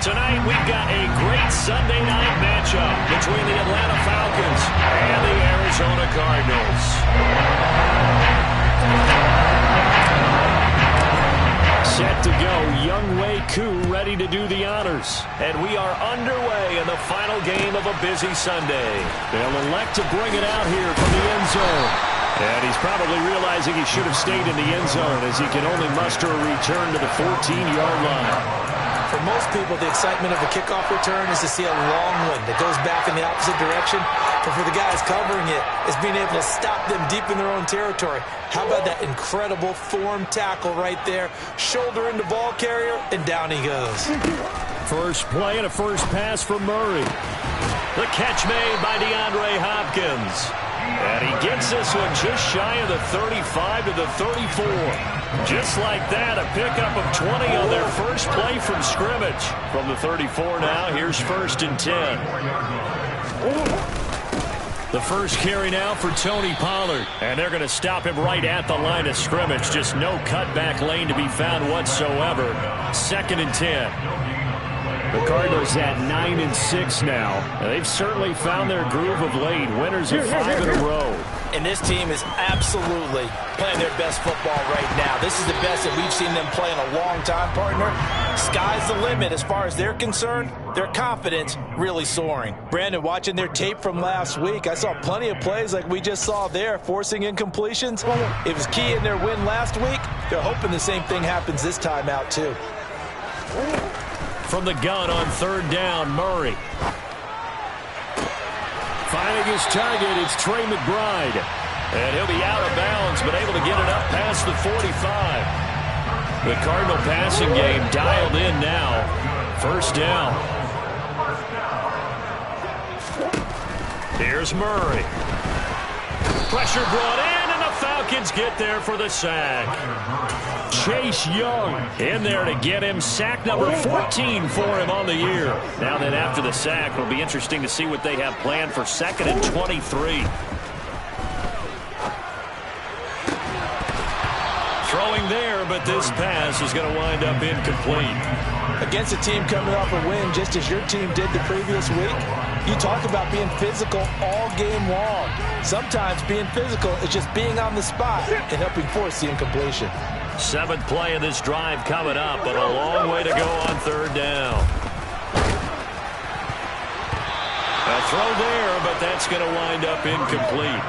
Tonight, we've got a great Sunday night matchup between the Atlanta Falcons and the Arizona Cardinals. Set to go, Younghoe Koo ready to do the honors. And we are underway in the final game of a busy Sunday. They'll elect to bring it out here from the end zone. And he's probably realizing he should have stayed in the end zone as he can only muster a return to the 14-yard line. For most people, the excitement of a kickoff return is to see a long one that goes back in the opposite direction. But for the guys covering it, it's being able to stop them deep in their own territory. How about that incredible form tackle right there? Shoulder into ball carrier, and down he goes. First play and a first pass from Murray. The catch made by DeAndre Hopkins. And he gets this one just shy of the 35 to the 34. Just like that, a pickup of 20 on their first play from scrimmage. From the 34 now, here's 1st and 10. The first carry now for Tony Pollard. And they're going to stop him right at the line of scrimmage. Just no cutback lane to be found whatsoever. 2nd and 10. The Cardinals at 9-6 now. They've certainly found their groove of late. Winners of 5 in a row. And this team is absolutely playing their best football right now. This is the best that we've seen them play in a long time, partner. Sky's the limit as far as they're concerned. Their confidence really soaring. Brandon, watching their tape from last week, I saw plenty of plays like we just saw there, forcing incompletions. It was key in their win last week. They're hoping the same thing happens this time out, too. From the gun on 3rd down, Murray. Finding his target, it's Trey McBride. And he'll be out of bounds, but able to get it up past the 45. The Cardinal passing game dialed in now. 1st down. Here's Murray. Pressure brought in, and the Falcons get there for the sack. Chase Young in there to get him. Sack number 14 for him on the year. Now then, after the sack, it'll be interesting to see what they have planned for 2nd and 23. Throwing there, but this pass is going to wind up incomplete. Against a team coming off a win just as your team did the previous week, you talk about being physical all game long. Sometimes being physical is just being on the spot and helping force the incompletion. 7th play of this drive coming up, but a long way to go on 3rd down. A throw there, but that's going to wind up incomplete.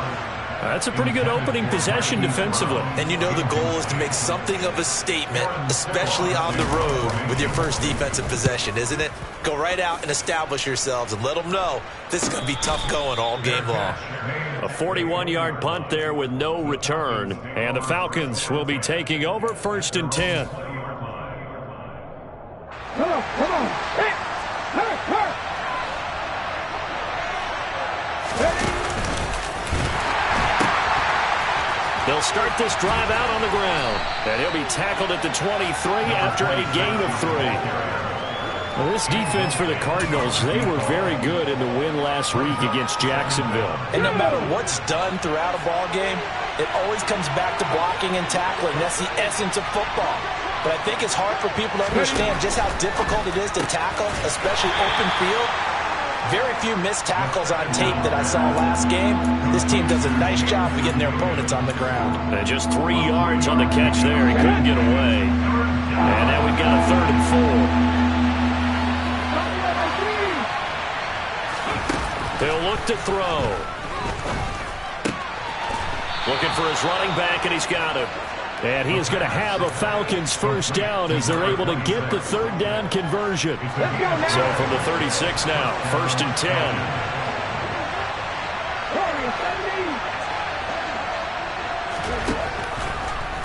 That's a pretty good opening possession defensively. And you know the goal is to make something of a statement, especially on the road with your first defensive possession, isn't it? Go right out and establish yourselves and let them know this is going to be tough going all game long. A 41-yard punt there with no return. And the Falcons will be taking over 1st and 10. Come on. Hey. They'll start this drive out on the ground. And he'll be tackled at the 23 after a gain of 3. Well, this defense for the Cardinals, they were very good in the win last week against Jacksonville. And no matter what's done throughout a ball game, it always comes back to blocking and tackling. That's the essence of football. But I think it's hard for people to understand just how difficult it is to tackle, especially open field. Very few missed tackles on tape that I saw last game. This team does a nice job of getting their opponents on the ground. And just 3 yards on the catch there. He couldn't get away. And now we've got a 3rd and 4. He'll look to throw. Looking for his running back, and he's got him. And he is going to have a Falcons 1st down as they're able to get the 3rd down conversion. So from the 36 now, 1st and 10.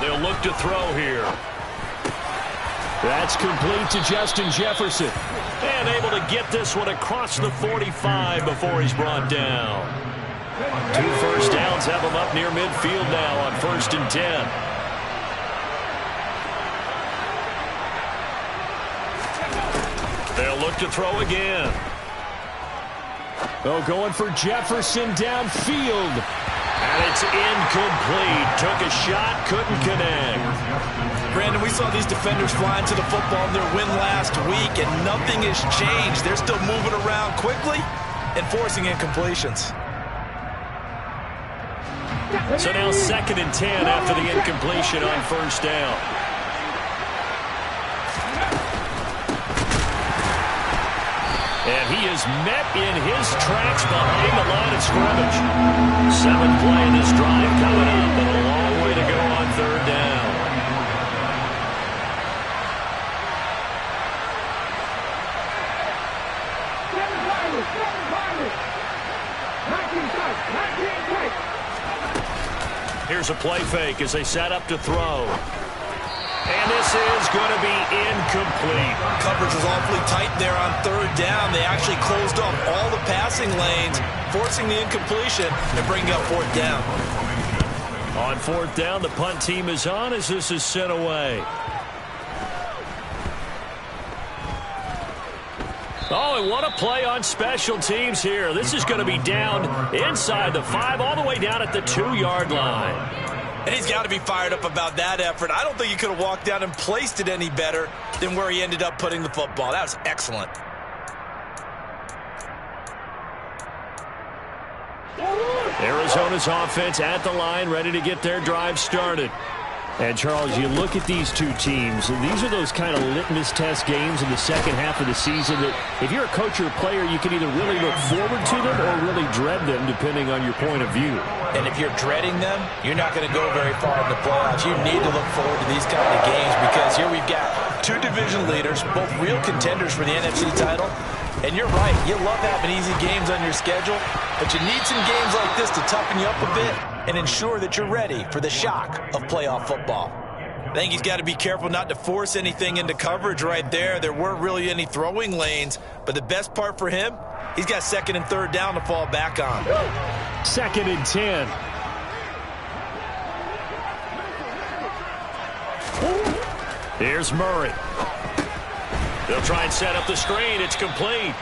They'll look to throw here. That's complete to Justin Jefferson. And able to get this one across the 45 before he's brought down. 2 first downs have him up near midfield now on 1st and 10. They'll look to throw again. Oh, going for Jefferson downfield. And it's incomplete. Took a shot, couldn't connect. Brandon, we saw these defenders flying to the football in their win last week, and nothing has changed. They're still moving around quickly and forcing incompletions. So now 2nd and 10 after the incompletion on first down. And he is met in his tracks behind the line of scrimmage. 7th play in this drive coming up, and a long way to go on 3rd down. Here's a play fake as they set up to throw. And this is going to be incomplete. Coverage was awfully tight there on 3rd down. They actually closed off all the passing lanes, forcing the incompletion and bringing up 4th down. On 4th down, the punt team is on as this is sent away. Oh, and what a play on special teams here. This is going to be down inside the 5, all the way down at the 2-yard line. And he's got to be fired up about that effort. I don't think he could have walked down and placed it any better than where he ended up putting the football. That was excellent. Arizona's offense at the line, ready to get their drive started. And, Charles, you look at these two teams, and these are those kind of litmus test games in the second half of the season that if you're a coach or a player, you can either really look forward to them or really dread them, depending on your point of view. And if you're dreading them, you're not going to go very far in the playoffs. You need to look forward to these kind of games because here we've got 2 division leaders, both real contenders for the NFC title. And you're right, you love having easy games on your schedule, but you need some games like this to toughen you up a bit and ensure that you're ready for the shock of playoff football. I think he's got to be careful not to force anything into coverage right there. There weren't really any throwing lanes, but the best part for him, he's got 2nd and 3rd down to fall back on. 2nd and 10. Here's Murray. They'll try and set up the screen. It's complete.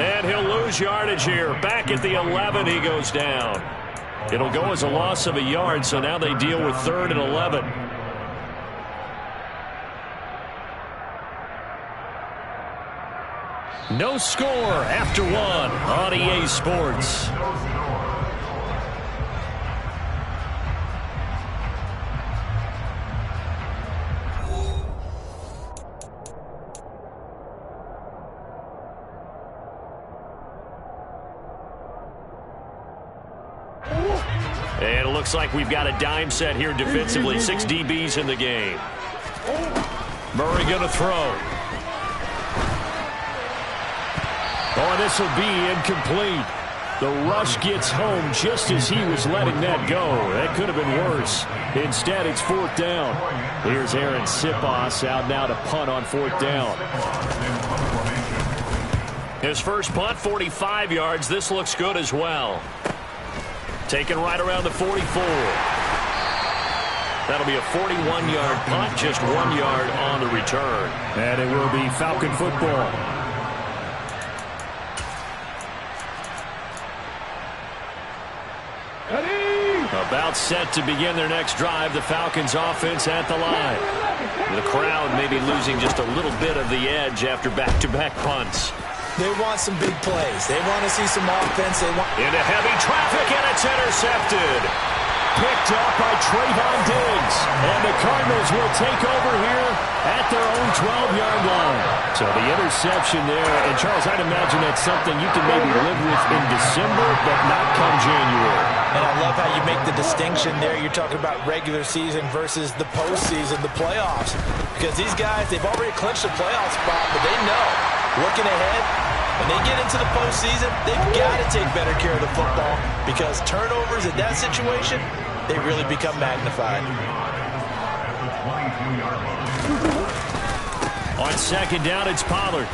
And he'll lose yardage here. Back at the 11, he goes down. It'll go as a loss of a yard, so now they deal with 3rd and 11. No score after 1 on EA Sports. And it looks like we've got a dime set here defensively. 6 DBs in the game. Murray going to throw. Oh, and this will be incomplete. The rush gets home just as he was letting that go. That could have been worse. Instead, it's 4th down. Here's Aaron Siposs out now to punt on 4th down. His first punt, 45 yards. This looks good as well. Taken right around the 44. That'll be a 41-yard punt, just 1 yard on the return. And it will be Falcon football. About set to begin their next drive. The Falcons offense at the line. The crowd may be losing just a little bit of the edge after back-to-back punts. They want some big plays. They want to see some offense. They want into heavy traffic, and it's intercepted. Picked up by Trayvon Diggs. And the Cardinals will take over here at their own 12-yard line. So the interception there, and Charles, I'd imagine that's something you can maybe live with in December, but not come January. And I love how you make the distinction there. You're talking about regular season versus the postseason, the playoffs. Because these guys, they've already clinched a playoff spot, but they know, looking ahead, when they get into the postseason, they've got to take better care of the football because turnovers in that situation, they really become magnified. On 2nd down, it's Pollard.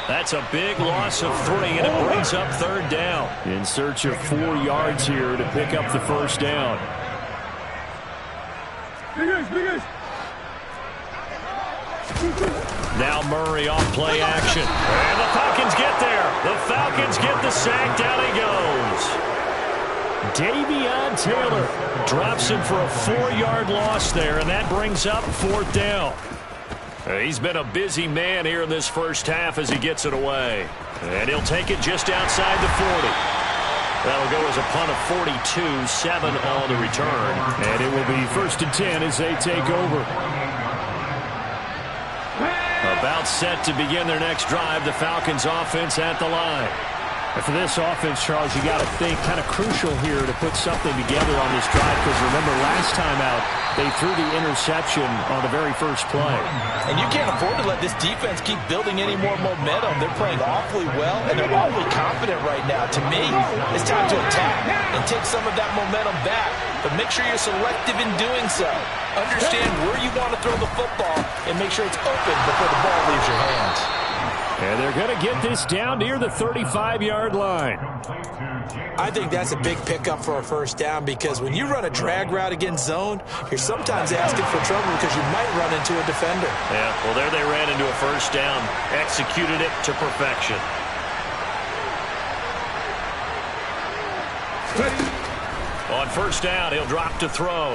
That's a big loss of 3, and it brings up 3rd down. In search of 4 yards here to pick up the first down. Now Murray off play action. And the Falcons get there. The Falcons get the sack. Down he goes. Davion Taylor drops him for a 4-yard loss there, and that brings up 4th down. He's been a busy man here in this first half as he gets it away. And he'll take it just outside the 40. That'll go as a punt of 42, 7 on the return. And it will be 1st and 10 as they take over. About set to begin their next drive, the Falcons offense at the line. And for this offense, Charles, you got to think kind of crucial here to put something together on this drive, because remember last time out they threw the interception on the very first play. And you can't afford to let this defense keep building any more momentum. They're playing awfully well, and they're awfully confident right now. To me, it's time to attack and take some of that momentum back, but make sure you're selective in doing so. Understand where you want to throw the football and make sure it's open before the ball leaves your hands. And they're going to get this down near the 35-yard line. I think that's a big pickup for a first down, because when you run a drag route against zone, you're sometimes asking for trouble because you might run into a defender. Yeah, well, there they ran into a first down, executed it to perfection. On first down, he'll drop to throw.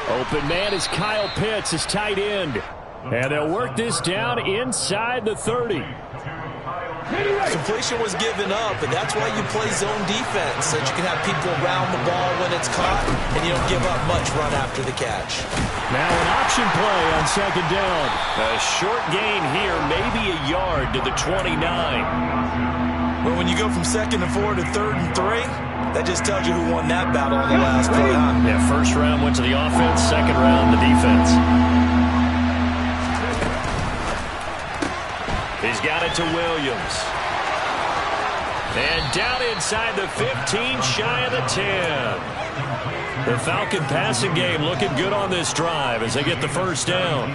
Open man is Kyle Pitts, his tight end. And they'll work this down inside the 30. Completion was given up, and that's why you play zone defense, so that you can have people around the ball when it's caught, and you don't give up much run after the catch. Now an option play on 2nd down. A short gain here, maybe a yard to the 29. But when you go from 2nd and 4 to 3rd and 3, that just tells you who won that battle on the last play. Yeah, first round went to the offense, second round the defense. He's got it to Williams. And down inside the 15, shy of the 10. The Falcon passing game looking good on this drive as they get the first down.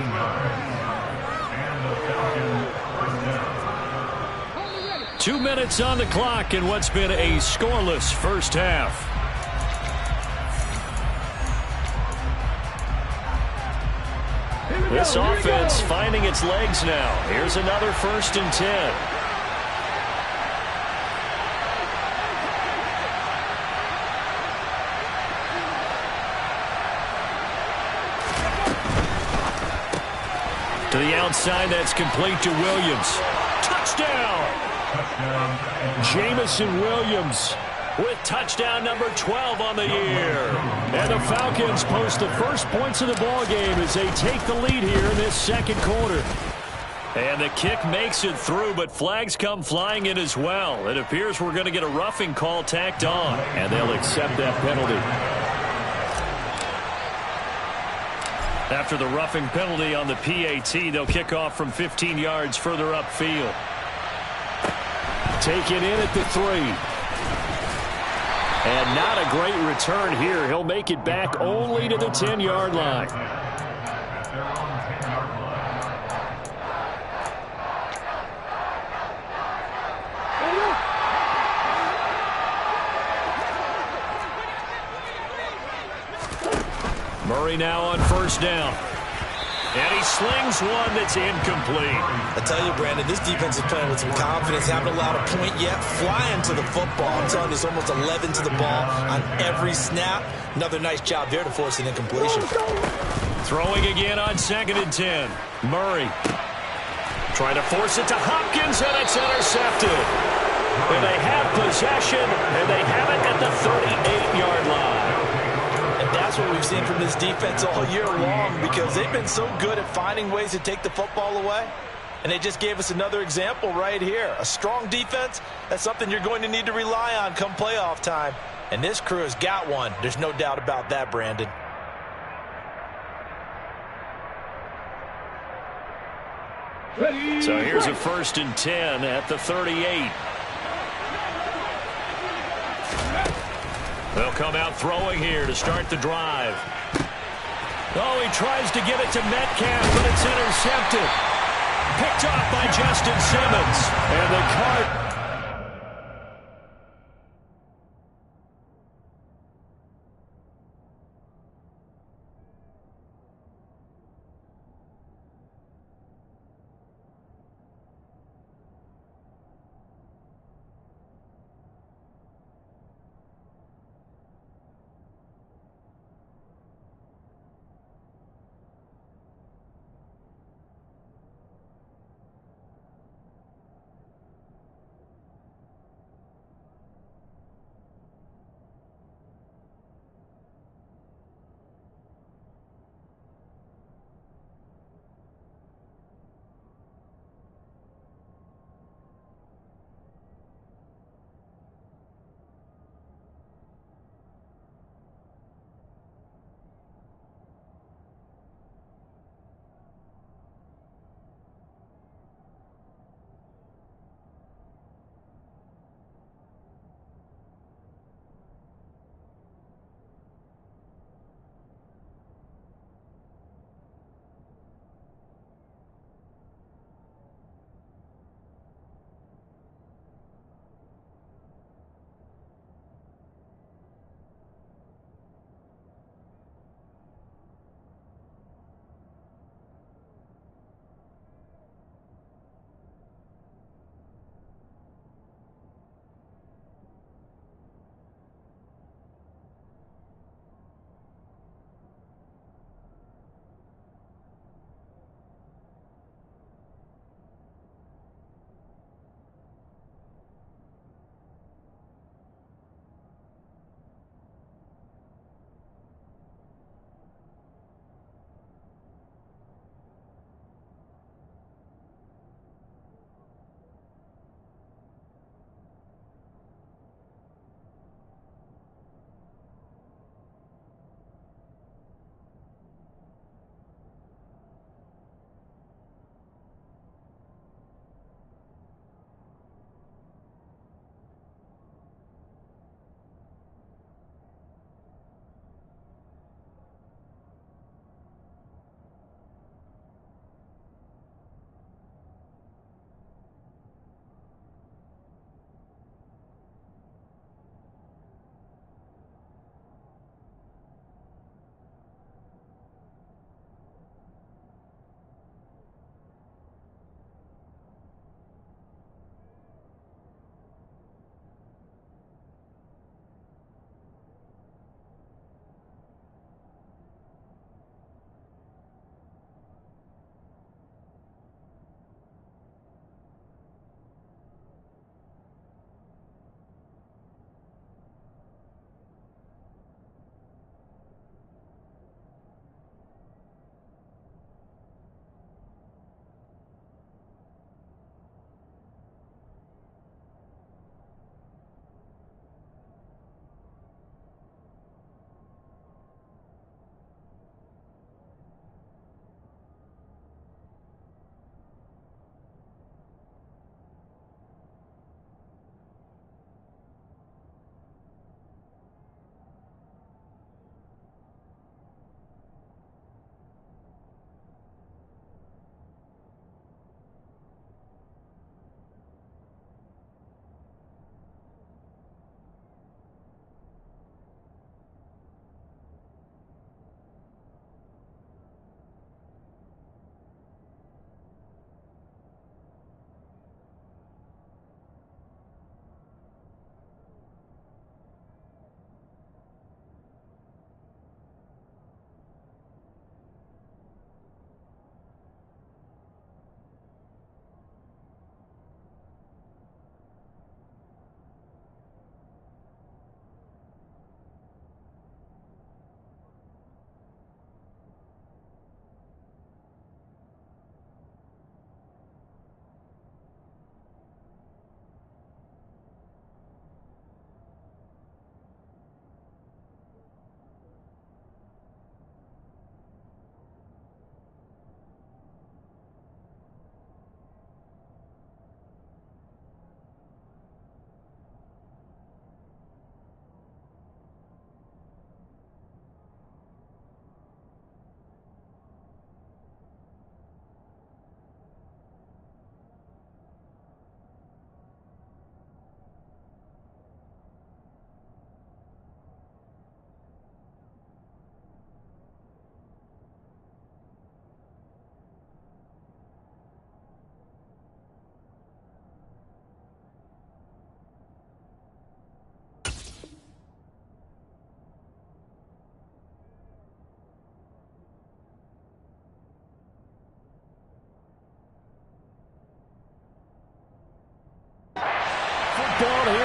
Two minutes on the clock in what's been a scoreless first half. This offense finding its legs now. Here's another 1st and 10. To the outside, that's complete to Williams. Touchdown! Jamison Williams with touchdown number 12 on the year. And the Falcons post the first points of the ball game as they take the lead here in this second quarter. And the kick makes it through, but flags come flying in as well. It appears we're going to get a roughing call tacked on, and they'll accept that penalty. After the roughing penalty on the PAT, they'll kick off from 15 yards further upfield. Taken in at the 3. And not a great return here. He'll make it back only to the 10-yard line. Murray now on first down. And he slings one that's incomplete. I tell you, Brandon, this defense is playing with some confidence. Haven't allowed a point yet. Flying to the football. I'm telling you, it's almost 11 to the ball on every snap. Another nice job there to force an incompletion. Throwing again on 2nd and 10. Murray trying to force it to Hopkins, and it's intercepted. And they have possession, and they have it at the 38-yard line. That's what we've seen from this defense all year long, because they've been so good at finding ways to take the football away. And they just gave us another example right here. A strong defense, that's something you're going to need to rely on come playoff time. And this crew has got one. There's no doubt about that, Brandon. So here's a 1st and 10 at the 38. They'll come out throwing here to start the drive. Oh, he tries to get it to Metcalf, but it's intercepted. Picked off by Justin Simmons. And the cart.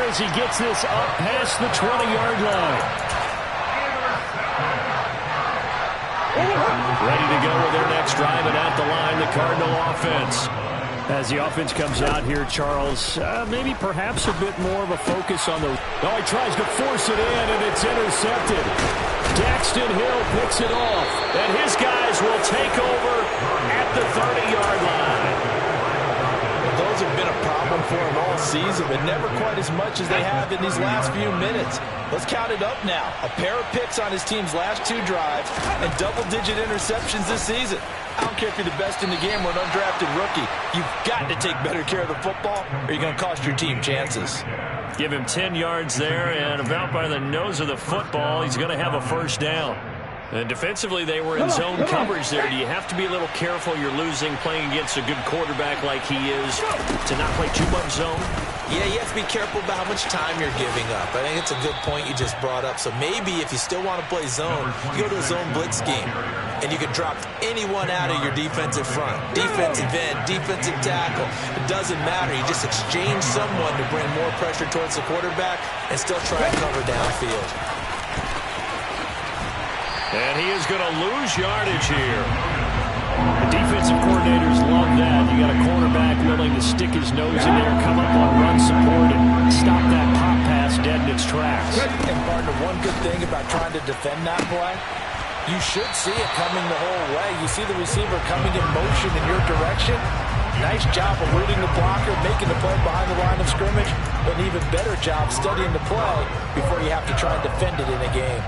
as he gets this up past the 20-yard line. Ready to go with their next drive, and at the line, the Cardinal offense. As the offense comes out here, Charles, maybe perhaps a bit more of a focus on the... Oh, he tries to force it in, and it's intercepted. Daxton Hill picks it off, and his guys will take over at the 30-yard line. Those have been a problem for him all season, but never quite as much as they have in these last few minutes. Let's count it up now. A pair of picks on his team's last 2 drives and double-digit interceptions this season. I don't care if you're the best in the game or an undrafted rookie. You've got to take better care of the football or you're going to cost your team chances. Give him 10 yards there, and about by the nose of the football, he's going to have a first down. And defensively, they were in zone coverage there. Do you have to be a little careful? You're losing playing against a good quarterback like he is to not play too much zone? Yeah, you have to be careful about how much time you're giving up. I think it's a good point you just brought up. So maybe if you still want to play zone, you go to a zone blitz scheme. And you can drop anyone out of your defensive front. Defensive end, defensive tackle. It doesn't matter. You just exchange someone to bring more pressure towards the quarterback and still try and cover downfield. And he is going to lose yardage here. The defensive coordinators love that. You got a cornerback willing to stick his nose in there, come up on run support, and stop that pop pass dead in its tracks. And partner, one good thing about trying to defend that play, you should see it coming the whole way. You see the receiver coming in motion in your direction. Nice job eluding the blocker, making the play behind the line of scrimmage, but an even better job studying the play before you have to try and defend it in a game.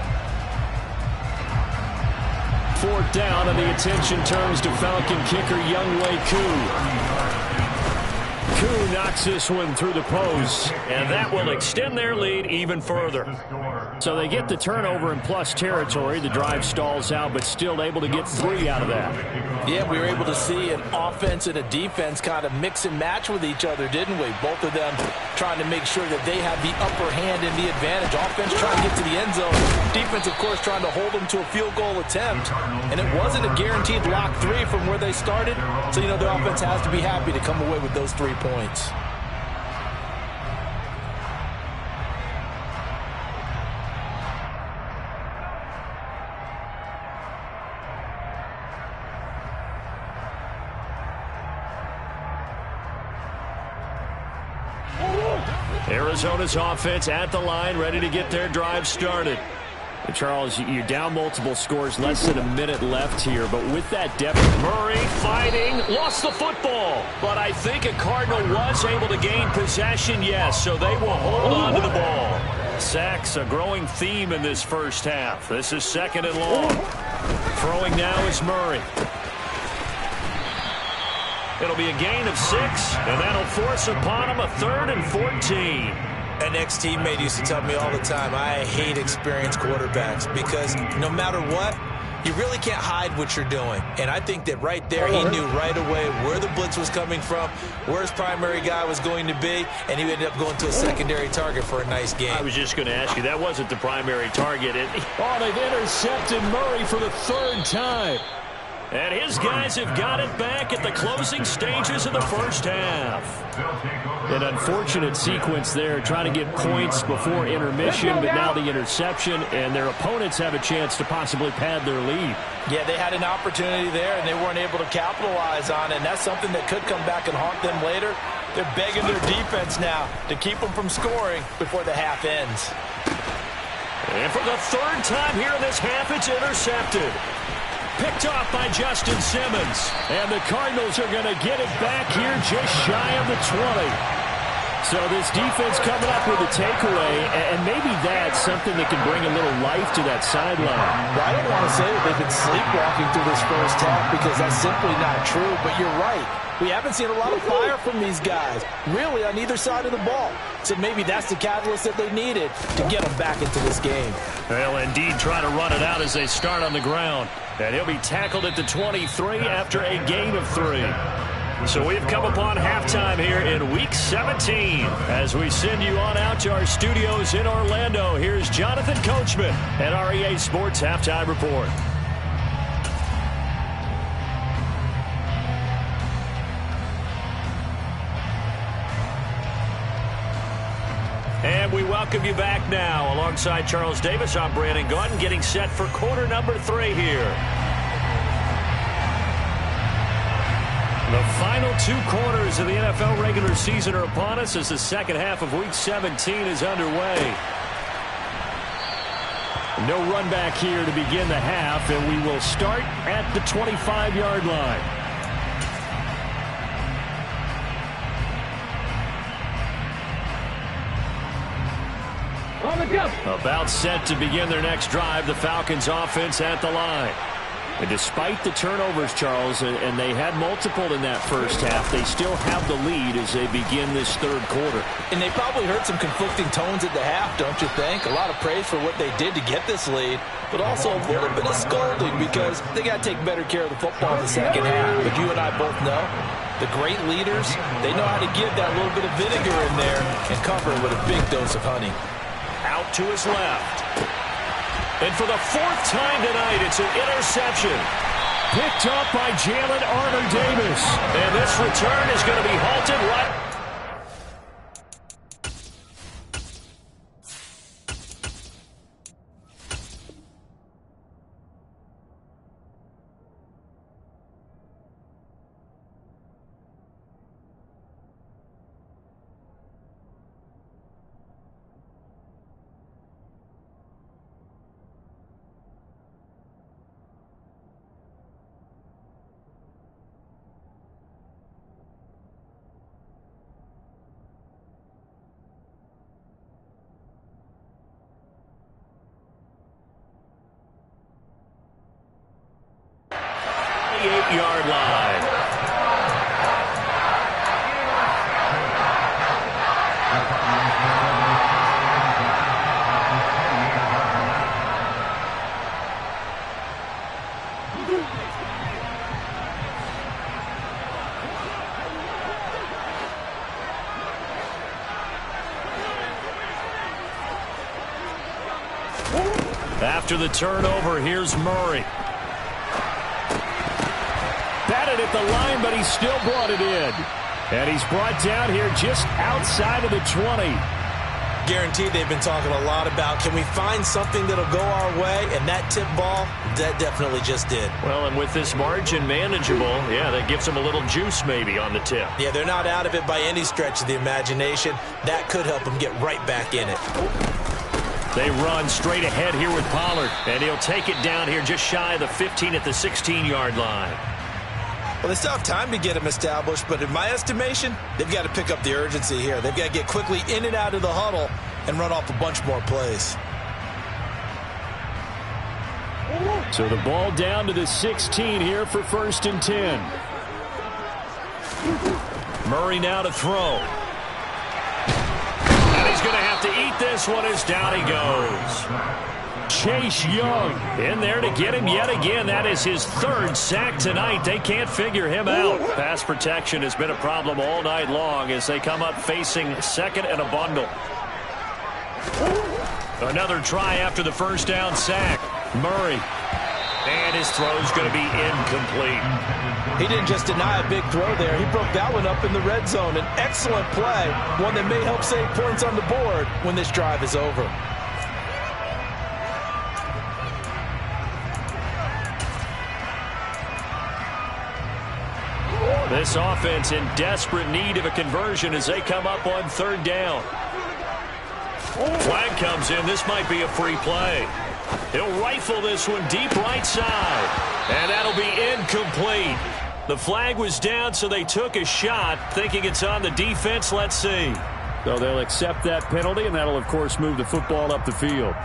4th down, and the attention turns to Falcon kicker Younghoe Koo. Koo knocks this one through the post, and that will extend their lead even further. So they get the turnover in plus territory. The drive stalls out, but still able to get 3 out of that. Yeah, we were able to see an offense and a defense kind of mix and match with each other, didn't we? Both of them trying to make sure that they have the upper hand and the advantage. Offense trying to get to the end zone. Defense, of course, trying to hold them to a field goal attempt. And it wasn't a guaranteed lock 3 from where they started. So, you know, the offense has to be happy to come away with those 3 points. Arizona's offense at the line, ready to get their drive started. And Charles, you're down multiple scores, less than a minute left here, but with that depth, Murray fighting, lost the football. But I think a Cardinal was able to gain possession, yes, so they will hold on to the ball. Sacks, a growing theme in this first half. This is 2nd and long. Throwing now is Murray. It'll be a gain of 6, and that'll force upon him a 3rd and 14. An ex-teammate used to tell me all the time, I hate experienced quarterbacks because no matter what, you really can't hide what you're doing. And I think that right there, he knew right away where the blitz was coming from, where his primary guy was going to be, and he ended up going to a secondary target for a nice game. I was just going to ask you, that wasn't the primary target. Oh, they've intercepted Murray for the 3rd time. And his guys have got it back at the closing stages of the first half. An unfortunate sequence there, trying to get points before intermission, but now the interception, and their opponents have a chance to possibly pad their lead. Yeah, they had an opportunity there, and they weren't able to capitalize on it, and that's something that could come back and haunt them later. They're begging their defense now to keep them from scoring before the half ends. And for the 3rd time here in this half, it's intercepted. Picked off by Justin Simmons. And the Cardinals are going to get it back here just shy of the 20. So this defense coming up with a takeaway, and maybe that's something that can bring a little life to that sideline. Well, I don't want to say that they've been sleepwalking through this first half because that's simply not true, but you're right. We haven't seen a lot of fire from these guys, really, on either side of the ball. So maybe that's the catalyst that they needed to get them back into this game. They'll indeed try to run it out as they start on the ground. And he'll be tackled at the 23 after a gain of 3. So we've come upon halftime here in Week 17. As we send you on out to our studios in Orlando, here's Jonathan Coachman at REA Sports Halftime Report. And we welcome you back now. Alongside Charles Davis, I'm Brandon Gaudin, getting set for quarter number 3 here. The final 2 quarters of the NFL regular season are upon us as the second half of Week 17 is underway. No run back here to begin the half, and we will start at the 25-yard line. On the jump. About set to begin their next drive, the Falcons offense at the line. And despite the turnovers, Charles, and they had multiple in that first half, they still have the lead as they begin this third quarter. And they probably heard some conflicting tones at the half, don't you think? A lot of praise for what they did to get this lead, but also a little bit of scolding because they got to take better care of the football in the second half. But you and I both know the great leaders, they know how to give that little bit of vinegar in there and cover it with a big dose of honey. Out to his left. And for the 4th time tonight, it's an interception. Picked up by Jalen Armour-Davis. And this return is going to be halted right. Yard line. After the turnover, here's Murray. Batted at the line, but he still brought it in. And he's brought down here just outside of the 20. Guaranteed they've been talking a lot about, can we find something that'll go our way? And that tip ball, that definitely just did. Well, and with this margin manageable, yeah, that gives them a little juice maybe on the tip. Yeah, they're not out of it by any stretch of the imagination. That could help them get right back in it. They run straight ahead here with Pollard. And he'll take it down here just shy of the 15 at the 16-yard line. Well, they still have time to get him established, but in my estimation, they've got to pick up the urgency here. They've got to get quickly in and out of the huddle and run off a bunch more plays. So the ball down to the 16 here for 1st and 10. Murray now to throw. And he's going to have to eat this one as down he goes. Chase Young in there to get him yet again. That is his 3rd sack tonight. They can't figure him out. Pass protection has been a problem all night long as they come up facing 2nd and a bundle. Another try after the 1st down sack. Murray. And his throw's going to be incomplete. He didn't just deny a big throw there. He broke that one up in the red zone. An excellent play. One that may help save points on the board when this drive is over. This offense in desperate need of a conversion as they come up on 3rd down. Flag comes in. This might be a free play. He'll rifle this one deep right side. And that'll be incomplete. The flag was down, so they took a shot, thinking it's on the defense. Let's see. So they'll accept that penalty, and that'll, of course, move the football up the field.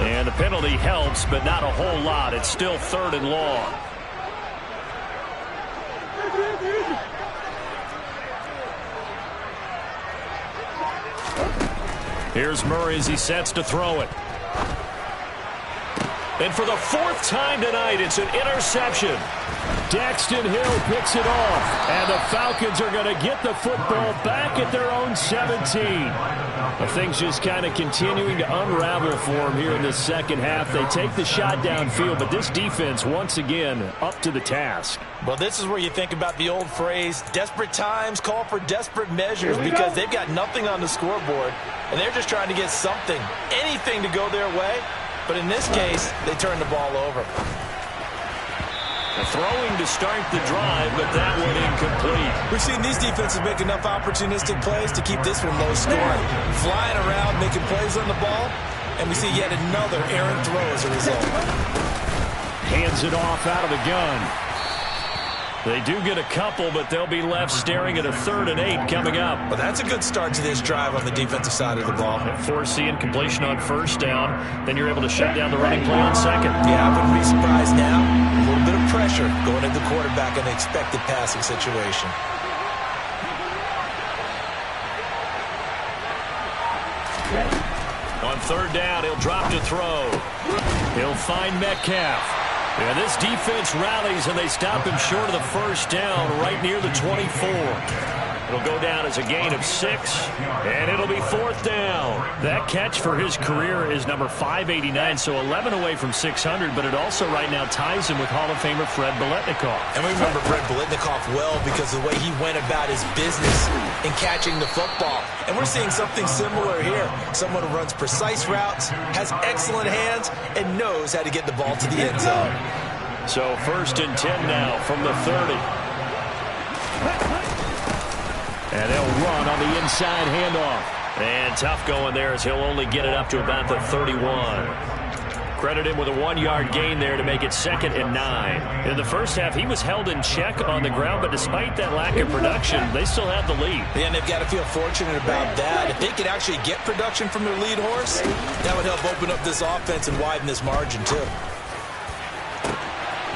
And the penalty helps, but not a whole lot. It's still 3rd and long. Here's Murray as he sets to throw it. And for the 4th time tonight, it's an interception. Daxton Hill picks it off, and the Falcons are going to get the football back at their own 17. Things just kind of continuing to unravel for them here in the second half. They take the shot downfield, but this defense, once again, up to the task. Well, this is where you think about the old phrase, desperate times call for desperate measures, because they've got nothing on the scoreboard, and they're just trying to get something, anything to go their way. But in this case, they turn the ball over. Throwing to start the drive, but that one incomplete. We've seen these defenses make enough opportunistic plays to keep this one low scoring. Flying around, making plays on the ball, and we see yet another errant throw as a result. Hands it off out of the gun. They do get a couple, but they'll be left staring at a 3rd and 8 coming up. Well, that's a good start to this drive on the defensive side of the ball. Force the incompletion on 1st down. Then you're able to shut down the running play on 2nd. Yeah, I wouldn't be surprised now. A little bit of pressure going at the quarterback in the expected passing situation. On 3rd down, he'll drop to throw. He'll find Metcalf. And this defense rallies, and they stop him short of the 1st down right near the 24. It'll go down as a gain of 6, and it'll be 4th down. That catch for his career is number 589, so 11 away from 600, but it also right now ties him with Hall of Famer Fred Biletnikoff. And we remember Fred Biletnikoff well because of the way he went about his business in catching the football. And we're seeing something similar here. Someone who runs precise routes, has excellent hands, and knows how to get the ball to the end zone. So 1st and 10 now from the 30. And they'll run on the inside handoff. And tough going there as he'll only get it up to about the 31. Credit him with a 1-yard gain there to make it 2nd and 9. In the first half, he was held in check on the ground, but despite that lack of production, they still have the lead. Yeah, and they've got to feel fortunate about that. If they could actually get production from their lead horse, that would help open up this offense and widen this margin too.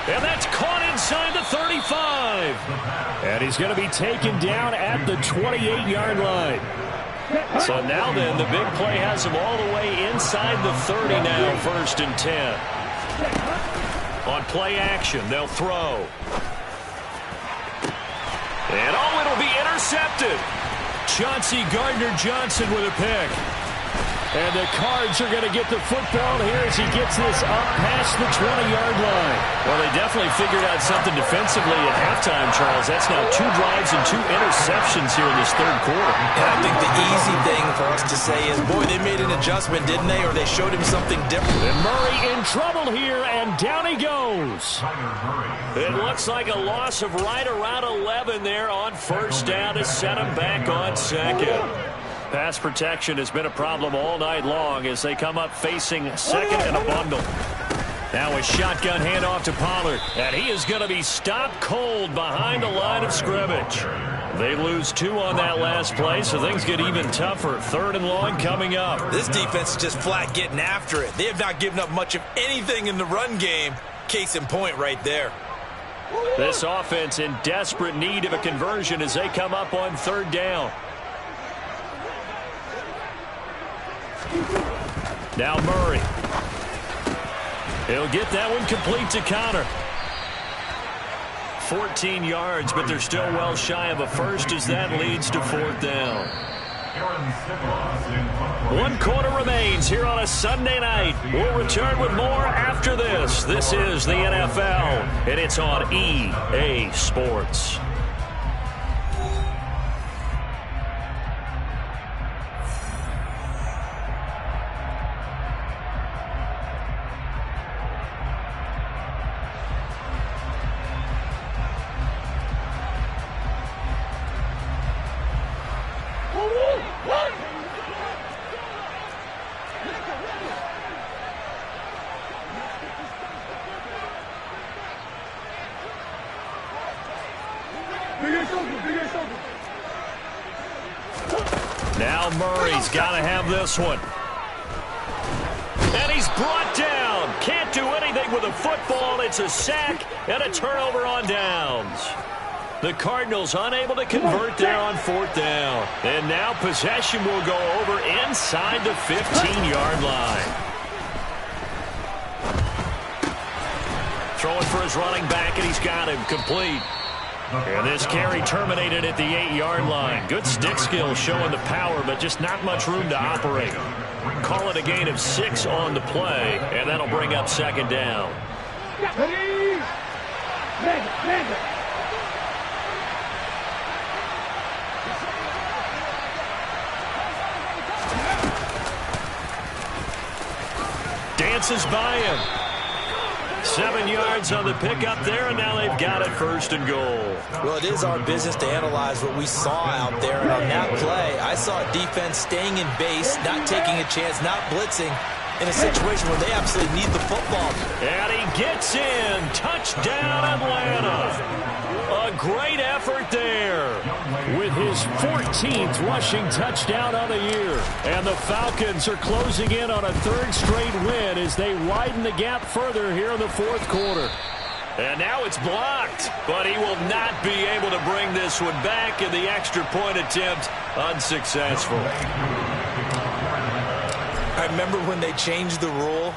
And that's caught inside the 35. And he's going to be taken down at the 28-yard line. So now then, the big play has him all the way inside the 30 now, 1st and 10. On play action, they'll throw. And it'll be intercepted. Chauncey Gardner-Johnson with a pick. And the Cards are going to get the football here as he gets this up past the 20-yard line. Well, they definitely figured out something defensively at halftime, Charles. That's now 2 drives and 2 interceptions here in this 3rd quarter. And I think the easy thing for us to say is, boy, they made an adjustment, didn't they? Or they showed him something different. And Murray in trouble here, and down he goes. It looks like a loss of right around 11 there on 1st down to set him back on 2nd. Pass protection has been a problem all night long as they come up facing 2nd and a bundle. Now a shotgun handoff to Pollard, and he is going to be stopped cold behind the line of scrimmage. They lose 2 on that last play, so things get even tougher. 3rd and long coming up. This defense is just flat getting after it. They have not given up much of anything in the run game. Case in point right there. This offense in desperate need of a conversion as they come up on 3rd down. Now Murray. He'll get that one complete to Connor. 14 yards, but they're still well shy of a first as that leads to 4th down. 1 quarter remains here on a Sunday night. We'll return with more after this. This is the NFL, and it's on EA Sports. Now Murray's got to have this one. And he's brought down. Can't do anything with a football. It's a sack and a turnover on downs. The Cardinals unable to convert there on 4th down. And now possession will go over inside the 15-yard line. Throwing for his running back, and he's got him complete. And this carry terminated at the 8-yard line. Good stick skill showing the power, but just not much room to operate. Call it a gain of 6 on the play, and that'll bring up second down. Dances by him. 7 yards on the pickup there, and now they've got it 1st and goal. Well, it is our business to analyze what we saw out there. And on that play, I saw a defense staying in base, not taking a chance, not blitzing in a situation where they absolutely need the football. And he gets in. Touchdown, Atlanta. A great effort there with his 14th rushing touchdown on the year. And the Falcons are closing in on a 3rd straight win as they widen the gap further here in the 4th quarter. And now it's blocked, but he will not be able to bring this one back, and the extra point attempt unsuccessful. I remember when they changed the rule,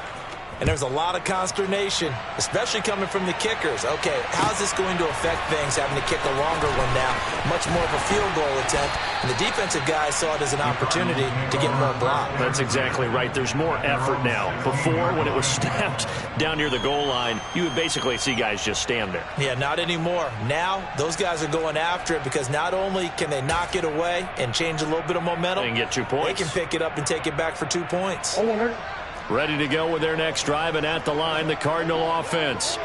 and there was a lot of consternation, especially coming from the kickers. Okay, how's this going to affect things, having to kick a longer one now? Much more of a field goal attempt, and the defensive guys saw it as an opportunity to get more block. That's exactly right. There's more effort now. Before, when it was snapped down near the goal line, you would basically see guys just stand there. Yeah, not anymore. Now, those guys are going after it because not only can they knock it away and change a little bit of momentum, and get 2 points. They can pick it up and take it back for 2 points. Ready to go with their next drive, and at the line, the Cardinal offense.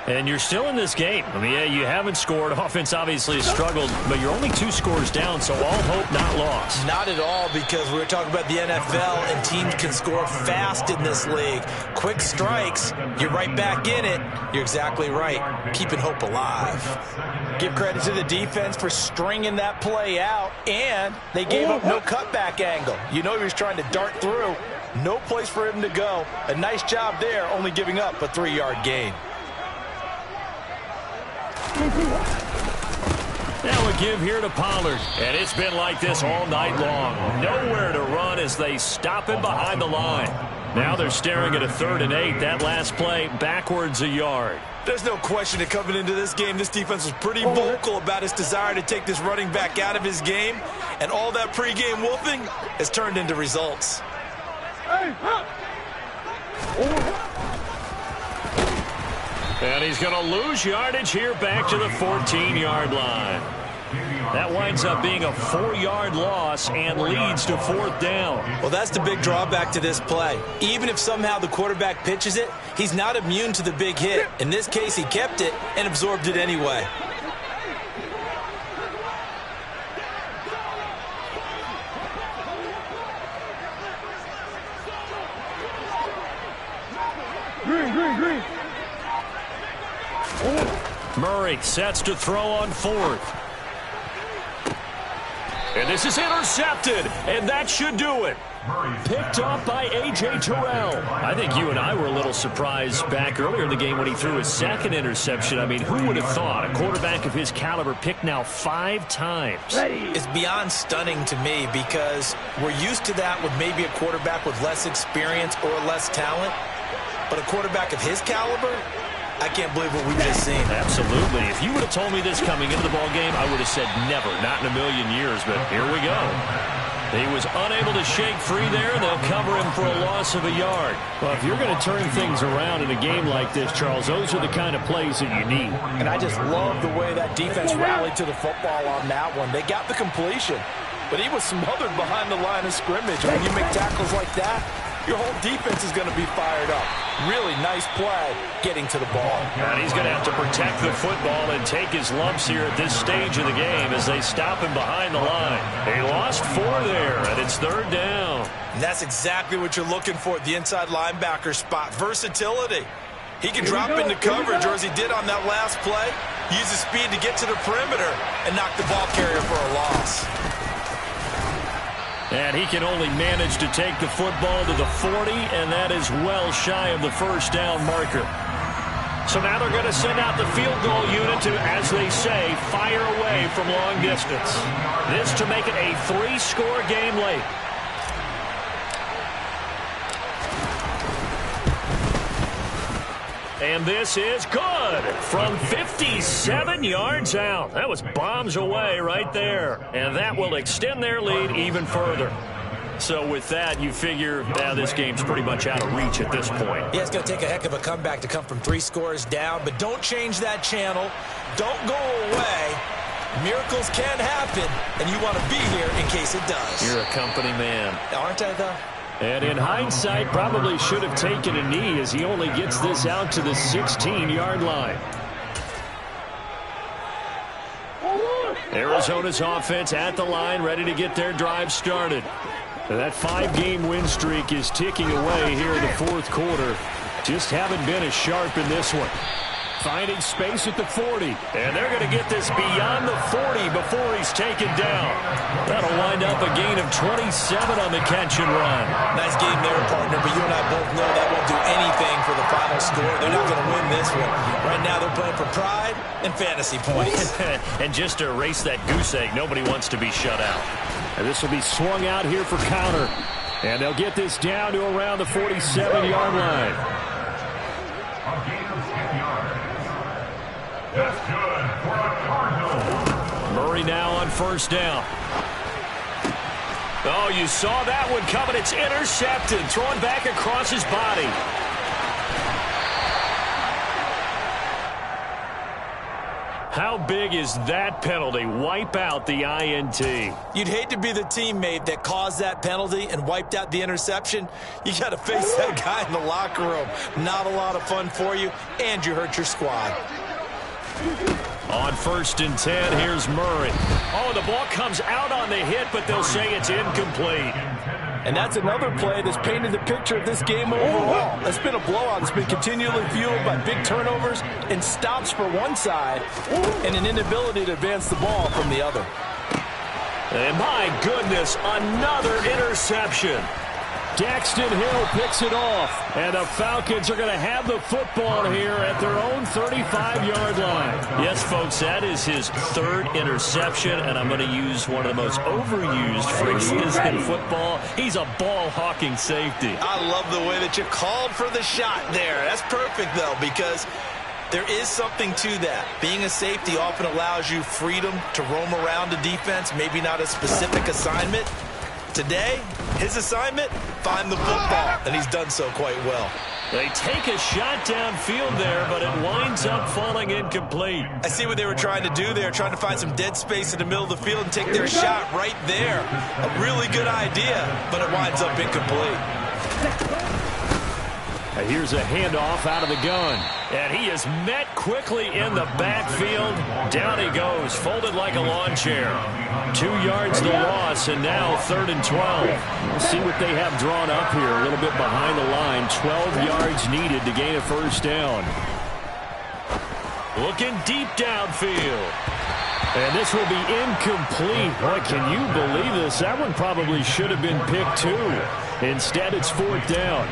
And you're still in this game. I mean, yeah, you haven't scored. Offense obviously has struggled, but you're only 2 scores down, so all hope not lost. Not at all, because we were talking about the NFL, and teams can score fast in this league. Quick strikes, you're right back in it. You're exactly right. Keeping hope alive. Give credit to the defense for stringing that play out, and they gave up no cutback angle. You know he was trying to dart through. No place for him to go. A nice job there, only giving up a 3-yard gain. Now a give here to Pollard. And it's been like this all night long. Nowhere to run as they stop him behind the line. Now they're staring at a 3rd and 8. That last play, backwards a yard. There's no question that coming into this game, this defense was pretty vocal about its desire to take this running back out of his game. And all that pregame whooping has turned into results. And he's going to lose yardage here back to the 14-yard line. That winds up being a 4-yard loss and leads to 4th down. Well, that's the big drawback to this play. Even if somehow the quarterback pitches it, he's not immune to the big hit. In this case, he kept it and absorbed it anyway. Murray sets to throw on 4th. And this is intercepted, and that should do it. Picked off by A.J. Terrell. I think you and I were a little surprised back earlier in the game when he threw his 2nd interception. I mean, who would have thought a quarterback of his caliber picked now 5 times? It's beyond stunning to me because we're used to that with maybe a quarterback with less experience or less talent. But a quarterback of his caliber, I can't believe what we've just seen. Absolutely. If you would have told me this coming into the ballgame, I would have said never, not in a million years, but here we go. He was unable to shake free there, and they'll cover him for a loss of a yard. Well, if you're going to turn things around in a game like this, Charles, those are the kind of plays that you need. And I just love the way that defense rallied to the football on that one. They got the completion, but he was smothered behind the line of scrimmage. When you make tackles like that, your whole defense is going to be fired up. Really nice play getting to the ball. And he's going to have to protect the football and take his lumps here at this stage of the game as they stop him behind the line. He lost 4 there, and it's 3rd down. And that's exactly what you're looking for at the inside linebacker spot. Versatility. He can drop into coverage, or as he did on that last play, use his speed to get to the perimeter and knock the ball carrier for a loss. And he can only manage to take the football to the 40, and that is well shy of the 1st down marker. So now they're going to send out the field goal unit to, as they say, fire away from long distance. This to make it a 3-score game late. And this is good from 57 yards out. That was bombs away right there. And that will extend their lead even further. So with that, you figure this game's pretty much out of reach at this point. Yeah, it's going to take a heck of a comeback to come from 3 scores down. But don't change that channel. Don't go away. Miracles can happen, and you want to be here in case it does. You're a company man. Aren't I, though? And in hindsight, probably should have taken a knee as he only gets this out to the 16-yard line. Arizona's offense at the line, ready to get their drive started. And that 5-game win streak is ticking away here in the 4th quarter. Just haven't been as sharp in this one. Finding space at the 40. And they're going to get this beyond the 40 before he's taken down. That'll wind up a gain of 27 on the catch and run. Nice game there, partner, but you and I both know that won't do anything for the final score. They're not going to win this one. Right now they're playing for pride and fantasy points. And just to erase that goose egg, nobody wants to be shut out. And this will be swung out here for counter. And they'll get this down to around the 47-yard line. That's good for the Cardinals. Murray now on 1st down. Oh, you saw that one coming. It's intercepted. Thrown back across his body. How big is that penalty? Wipe out the INT. You'd hate to be the teammate that caused that penalty and wiped out the interception. You got to face that guy in the locker room. Not a lot of fun for you, and you hurt your squad. On 1st and 10, here's Murray. Oh, the ball comes out on the hit, but they'll say it's incomplete. And that's another play that's painted the picture of this game overall. It's been a blowout. It's been continually fueled by big turnovers and stops for one side and an inability to advance the ball from the other. And my goodness, another interception. Daxton Hill picks it off, and the Falcons are going to have the football here at their own 35-yard line. Yes, folks, that is his 3rd interception, and I'm going to use one of the most overused phrases in football. He's a ball-hawking safety. I love the way that you called for the shot there. That's perfect, though, because there is something to that. Being a safety often allows you freedom to roam around the defense, maybe not a specific assignment. Today, his assignment, find the football, and he's done so quite well. They take a shot downfield there, but it winds up falling incomplete. I see what they were trying to do there, trying to find some dead space in the middle of the field and take their shot right there. A really good idea, but it winds up incomplete. And here's a handoff out of the gun. And he is met quickly in the backfield. Down he goes, folded like a lawn chair. 2 yards the loss, and now 3rd and 12. Let's see what they have drawn up here. A little bit behind the line. 12 yards needed to gain a 1st down. Looking deep downfield. And this will be incomplete. Boy, can you believe this? That one probably should have been picked too. Instead, it's 4th down.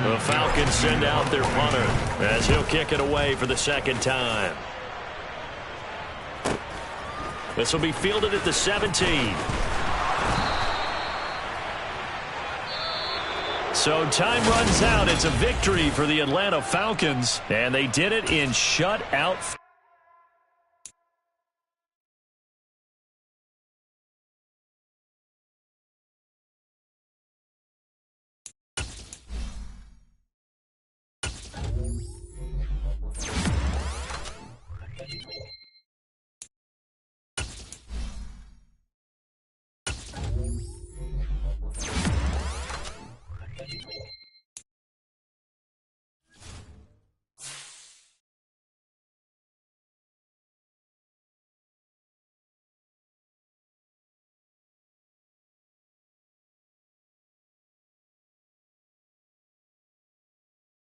The Falcons send out their punter as he'll kick it away for the 2nd time. This will be fielded at the 17. So time runs out. It's a victory for the Atlanta Falcons, and they did it in shutout.